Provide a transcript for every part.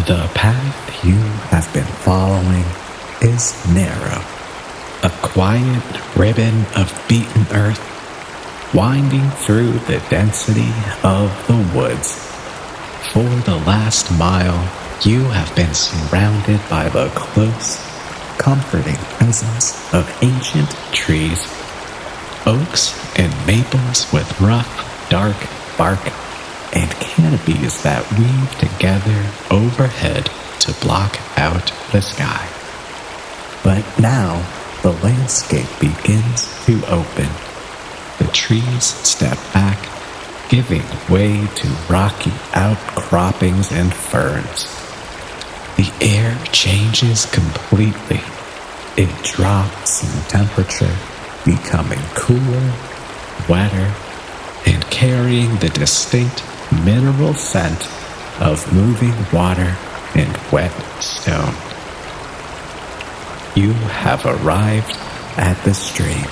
The path you have been following is narrow, a quiet ribbon of beaten earth winding through the density of the woods. For the last mile, you have been surrounded by the close, comforting presence of ancient trees, oaks and maples with rough, dark bark, and canopies that weave together overhead to block out the sky. But now, the landscape begins to open. The trees step back, giving way to rocky outcroppings and ferns. The air changes completely. It drops in temperature, becoming cooler, wetter, and carrying the distinct mineral scent of moving water and wet stone. You have arrived at the stream.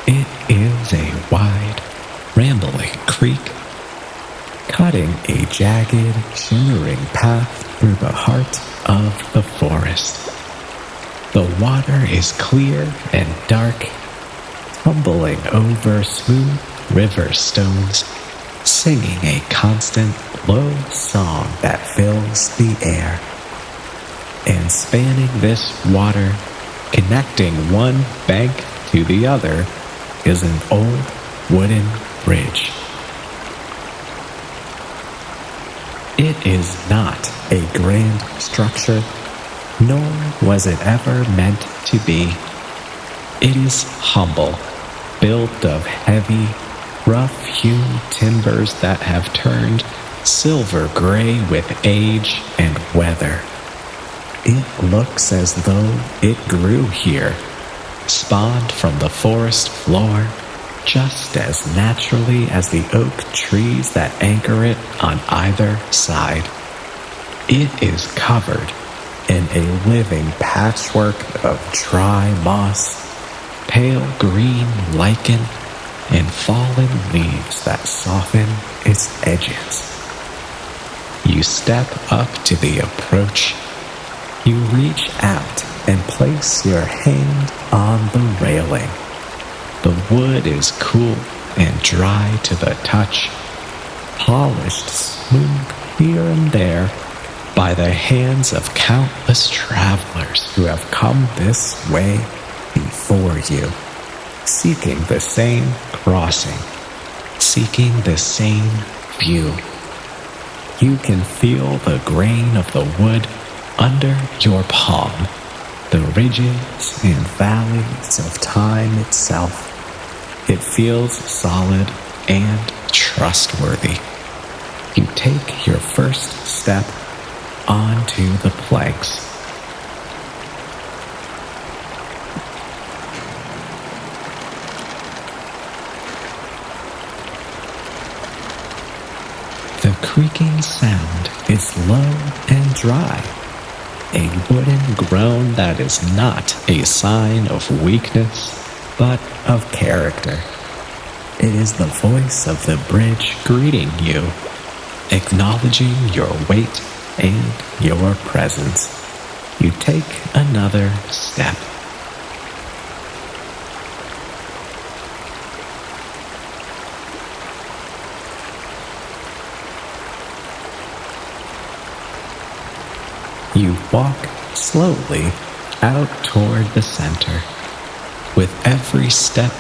It is a wide, rambling creek, cutting a jagged, shimmering path through the heart of the forest. The water is clear and dark, tumbling over smooth river stones, singing a constant low song that fills the air. And spanning this water, connecting one bank to the other, is an old wooden bridge. It is not a grand structure, nor was it ever meant to be. It is humble, built of heavy, rough-hewn timbers that have turned silver gray with age and weather. It looks as though it grew here, spawned from the forest floor, just as naturally as the oak trees that anchor it on either side. It is covered in a living patchwork of dry moss, pale green lichen, and fallen leaves that soften its edges. You step up to the approach. You reach out and place your hand on the railing. The wood is cool and dry to the touch, polished smooth here and there by the hands of countless travelers who have come this way before you, seeking the same crossing, seeking the same view. You can feel the grain of the wood under your palm, the ridges and valleys of time itself. It feels solid and trustworthy. You take your first step onto the planks. The creaking sound is low and dry, a wooden groan that is not a sign of weakness, but of character. It is the voice of the bridge greeting you, acknowledging your weight and your presence. You take another step. You walk slowly out toward the center. With every step,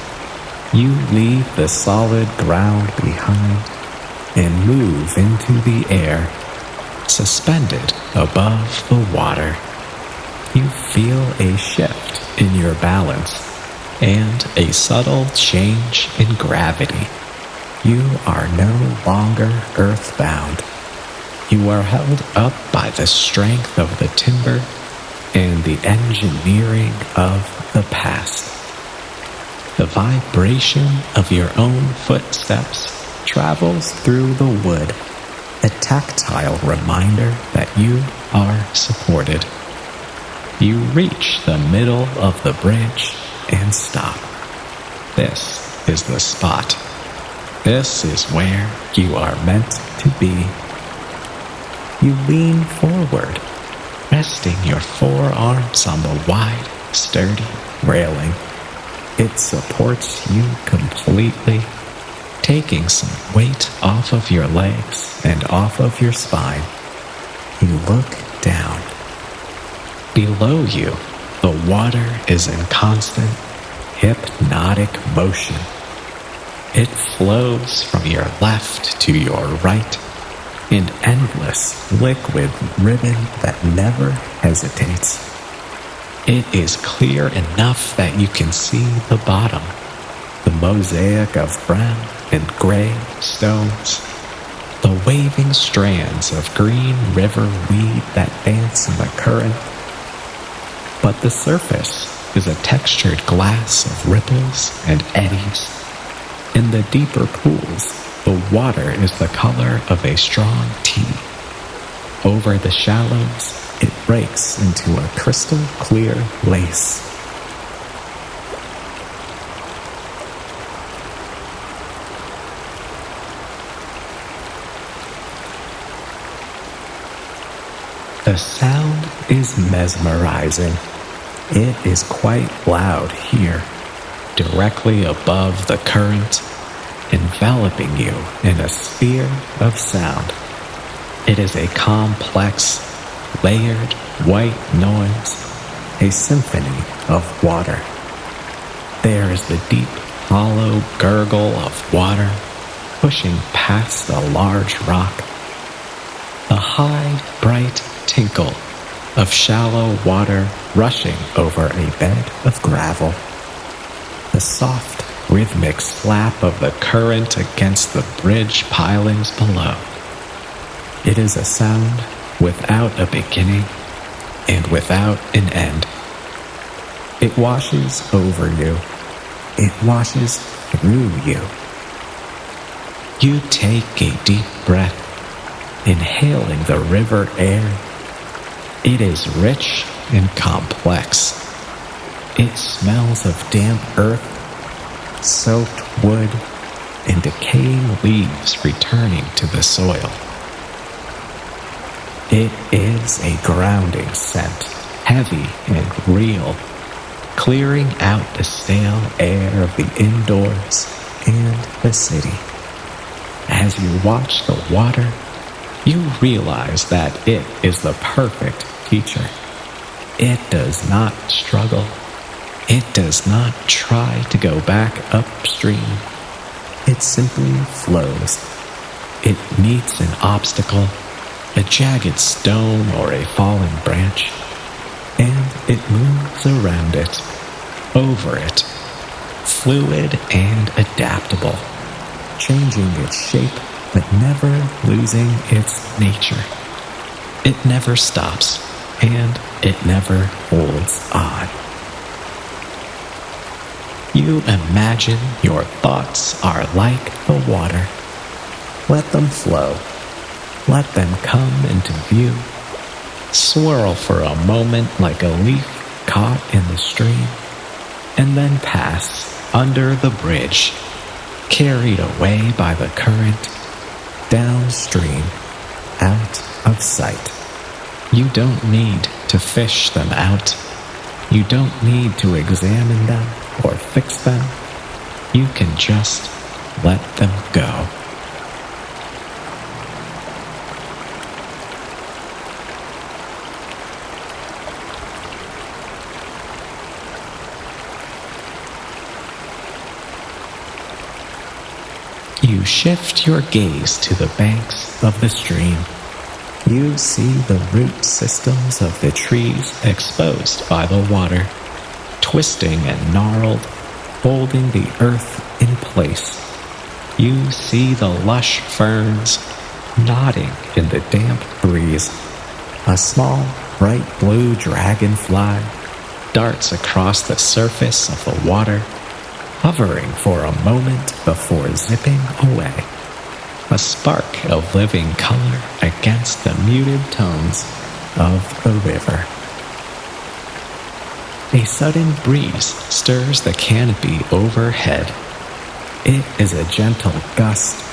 you leave the solid ground behind and move into the air, suspended above the water. You feel a shift in your balance and a subtle change in gravity. You are no longer earthbound. You are held up by the strength of the timber and the engineering of the past. The vibration of your own footsteps travels through the wood, a tactile reminder that you are supported. You reach the middle of the bridge and stop. This is the spot. This is where you are meant to be. You lean forward, resting your forearms on the wide, sturdy railing. It supports you completely, taking some weight off of your legs and off of your spine. You look down. Below you, the water is in constant, hypnotic motion. It flows from your left to your right, an endless liquid ribbon that never hesitates. It is clear enough that you can see the bottom, the mosaic of brown and gray stones, the waving strands of green river weed that dance in the current. But the surface is a textured glass of ripples and eddies. In the deeper pools, the water is the color of a strong tea. Over the shallows, it breaks into a crystal clear lace. The sound is mesmerizing. It is quite loud here, directly above the current, enveloping you in a sphere of sound. It is a complex, layered white noise, a symphony of water. There is the deep, hollow gurgle of water pushing past a large rock. The high, bright tinkle of shallow water rushing over a bed of gravel. The soft, rhythmic slap of the current against the bridge pilings below. It is a sound without a beginning and without an end. It washes over you. It washes through you. You take a deep breath, inhaling the river air. It is rich and complex. It smells of damp earth, soaked wood, and decaying leaves returning to the soil. It is a grounding scent, heavy and real, clearing out the stale air of the indoors and the city. As you watch the water, you realize that it is the perfect teacher. It does not struggle. It does not try to go back upstream. It simply flows. It meets an obstacle, a jagged stone or a fallen branch, and it moves around it, over it, fluid and adaptable, changing its shape but never losing its nature. It never stops, and it never holds on. You imagine your thoughts are like the water. Let them flow. Let them come into view. Swirl for a moment like a leaf caught in the stream, and then pass under the bridge, carried away by the current, downstream, out of sight. You don't need to fish them out. You don't need to examine them or fix them. You can just let them go. You shift your gaze to the banks of the stream. You see the root systems of the trees exposed by the water, twisting and gnarled, holding the earth in place. You see the lush ferns nodding in the damp breeze. A small, bright blue dragonfly darts across the surface of the water, hovering for a moment before zipping away. A spark of living color against the muted tones of the river. A sudden breeze stirs the canopy overhead. It is a gentle gust,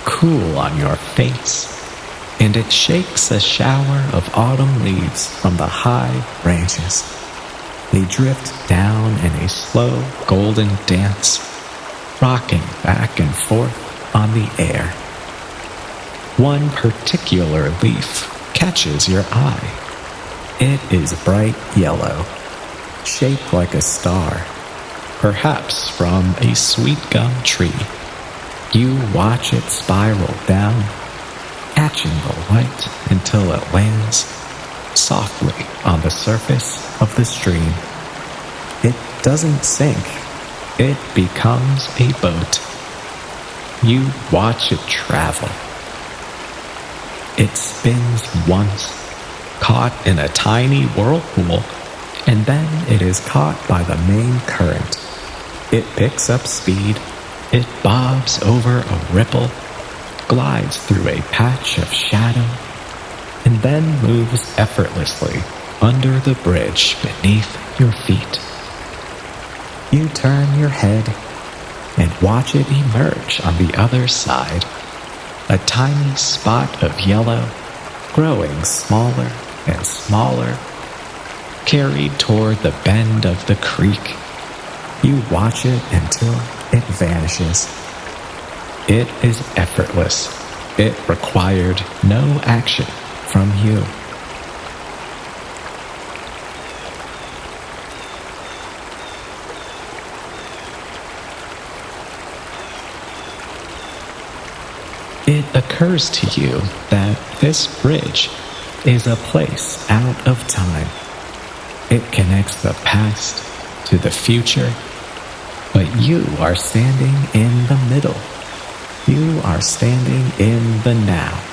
cool on your face, and it shakes a shower of autumn leaves from the high branches. They drift down in a slow golden dance, rocking back and forth on the air. One particular leaf catches your eye. It is bright yellow, shaped like a star, perhaps from a sweet gum tree. You watch it spiral down, catching the light until it lands softly on the surface of the stream. It doesn't sink, it becomes a boat. You watch it travel. It spins once, caught in a tiny whirlpool, and then it is caught by the main current. It picks up speed, it bobs over a ripple, glides through a patch of shadow, and then moves effortlessly under the bridge beneath your feet. You turn your head and watch it emerge on the other side, a tiny spot of yellow growing smaller and smaller, carried toward the bend of the creek. You watch it until it vanishes. It is effortless. It required no action from you. It occurs to you that this bridge is a place out of time. It connects the past to the future, but you are standing in the middle. You are standing in the now.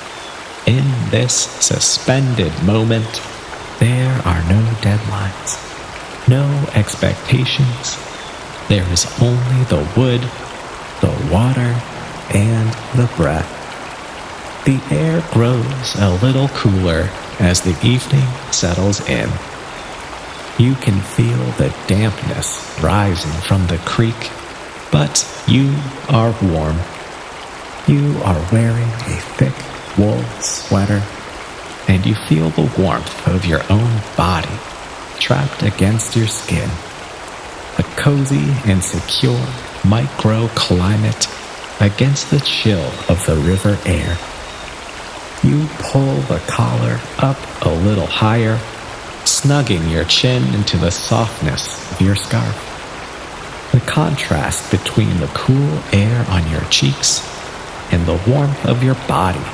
In this suspended moment, there are no deadlines, no expectations. There is only the wood, the water, and the breath. The air grows a little cooler as the evening settles in. You can feel the dampness rising from the creek, but you are warm. You are wearing a thick wool sweater, and you feel the warmth of your own body trapped against your skin. A cozy and secure microclimate against the chill of the river air. You pull the collar up a little higher, snugging your chin into the softness of your scarf. The contrast between the cool air on your cheeks and the warmth of your body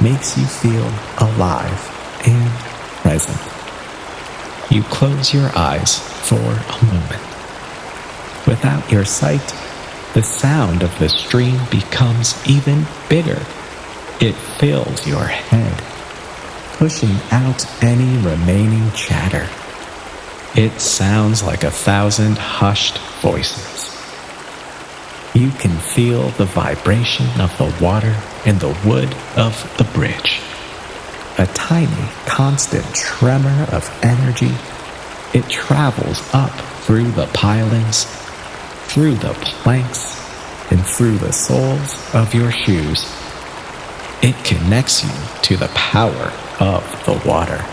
makes you feel alive and present. You close your eyes for a moment. Without your sight, the sound of the stream becomes even bigger. It fills your head, pushing out any remaining chatter. It sounds like 1,000 hushed voices. You can feel the vibration of the water and the wood of the bridge. A tiny, constant tremor of energy. It travels up through the pilings, through the planks, and through the soles of your shoes. It connects you to the power of the water.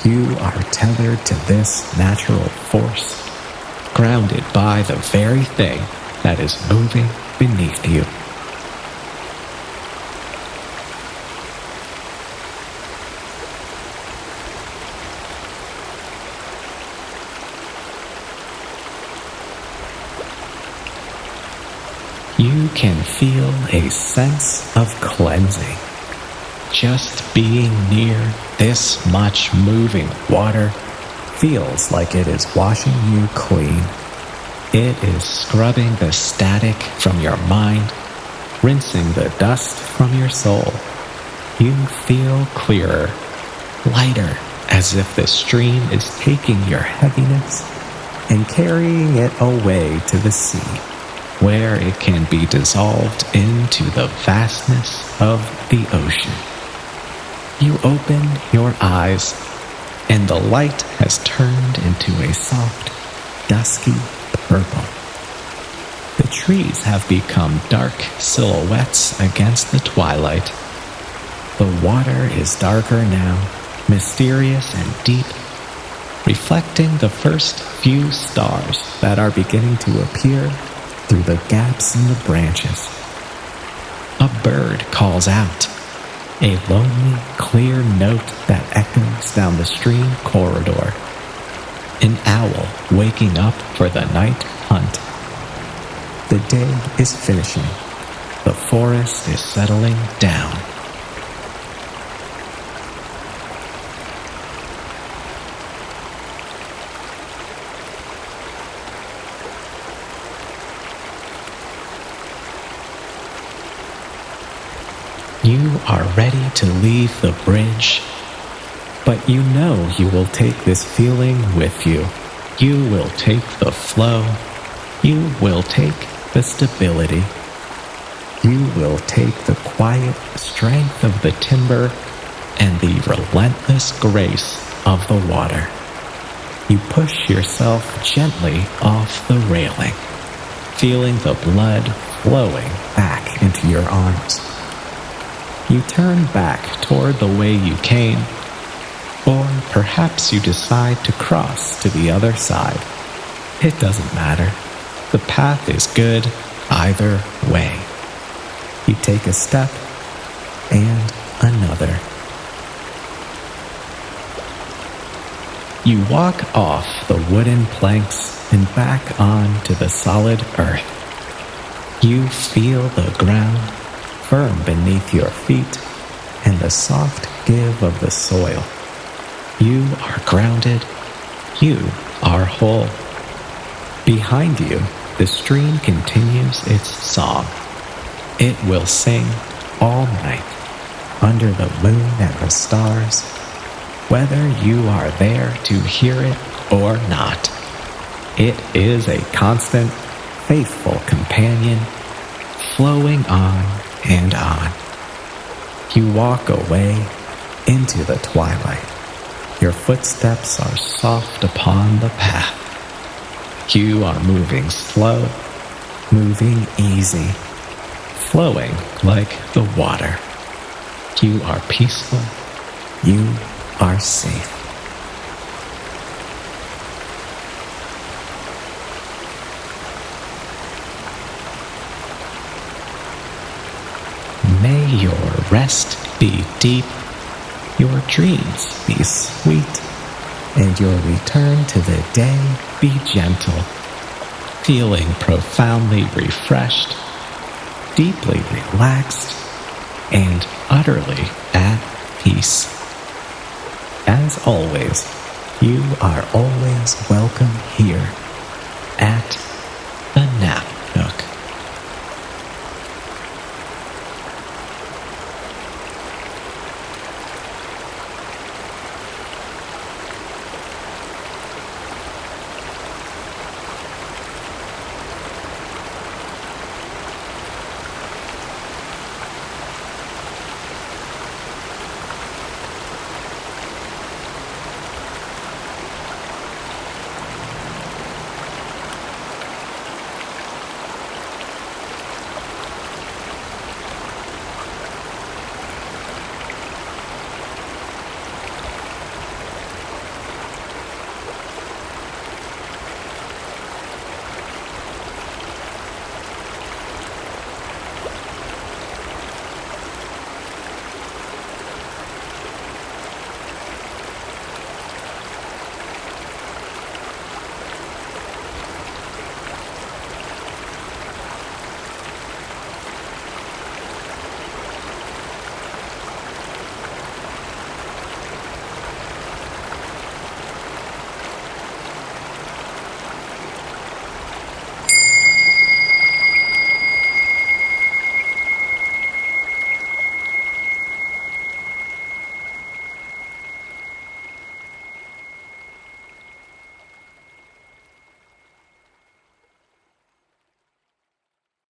You are tethered to this natural force, grounded by the very thing that is moving beneath you. You can feel a sense of cleansing. Just being near this much moving water feels like it is washing you clean. It is scrubbing the static from your mind, rinsing the dust from your soul. You feel clearer, lighter, as if the stream is taking your heaviness and carrying it away to the sea, where it can be dissolved into the vastness of the ocean. You open your eyes, and the light has turned into a soft, dusky purple. The trees have become dark silhouettes against the twilight. The water is darker now, mysterious and deep, reflecting the first few stars that are beginning to appear through the gaps in the branches. A bird calls out, a lonely, clear note that echoes down the stream corridor. An owl waking up for the night hunt. The day is finishing. The forest is settling down. You are ready to leave the bridge, but you know you will take this feeling with you. You will take the flow. You will take the stability. You will take the quiet strength of the timber and the relentless grace of the water. You push yourself gently off the railing, feeling the blood flowing back into your arms. You turn back toward the way you came, or perhaps you decide to cross to the other side. It doesn't matter. The path is good either way. You take a step and another. You walk off the wooden planks and back onto the solid earth. You feel the ground firm beneath your feet and the soft give of the soil. You are grounded. You are whole. Behind you, the stream continues its song. It will sing all night under the moon and the stars, whether you are there to hear it or not. It is a constant, faithful companion, flowing on and on. You walk away into the twilight. Your footsteps are soft upon the path. You are moving slow, moving easy, flowing like the water. You are peaceful. You are safe. May your rest be deep, your dreams be sweet, and your return to the day be gentle, feeling profoundly refreshed, deeply relaxed, and utterly at peace. As always, you are always welcome here at